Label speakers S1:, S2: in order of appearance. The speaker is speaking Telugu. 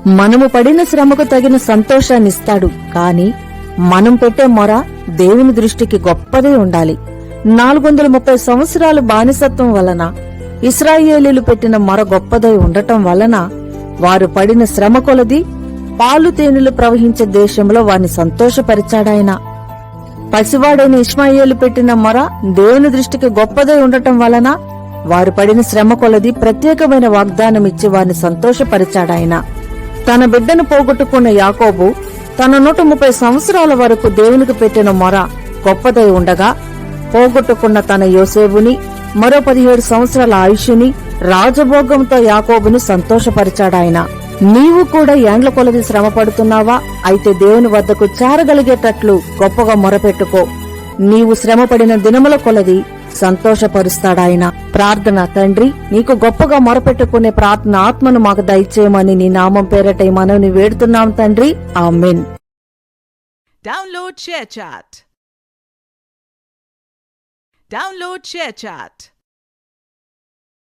S1: మనము పడిన శ్రమకు తగిన సంతోషాన్నిస్తాడు. కాని మనం పెట్టే మొర దేవుని దృష్టికి గొప్పదే ఉండాలి. 430 సంవత్సరాలు బానిసత్వం వలన ఇశ్రాయేలీలు పెట్టిన మొర గొప్పదై ఉండటం వలన వారు పడిన శ్రమ కొలది పాలు తేనెలు ప్రవహించే దేశంలో వారిని సంతోషపరిచాడాయన. పసివాడైన ఇష్మాయేలు పెట్టిన మొర దేవుని దృష్టికి గొప్పదై ఉండటం వలన వారు పడిన శ్రమ కొలది ప్రత్యేకమైన వాగ్దానమిచ్చి వారిని సంతోషపరిచాడాయన. తన బిడ్డను పోగొట్టుకున్న యాకోబు తన 130 సంవత్సరాల వరకు దేవునికి పెట్టిన మొర గొప్పదై ఉండగా, పోగొట్టుకున్న తన యోసేపుని మరో 17 సంవత్సరాల ఆయుష్ని రాజభోగంతో యాకోబుని సంతోషపరిచాడాయన. నీవు కూడా ఏండ్ల కొలది శ్రమ పడుతున్నావా? అయితే దేవుని వద్దకు చేరగలిగేటట్లు గొప్పగా మొరపెట్టుకో. నీవు శ్రమపడిన దినముల కొలది సంతోషపరుస్తాడాయన. ప్రార్థన. తండ్రి, నీకు గొప్పగా మొరపెట్టుకునే ప్రార్థన ఆత్మను మాకు దయచేయమని నీ నామం పేరట ఈ మనవిని వేడుతున్నాం తండ్రి. ఆమేన్.
S2: Download ShareChat.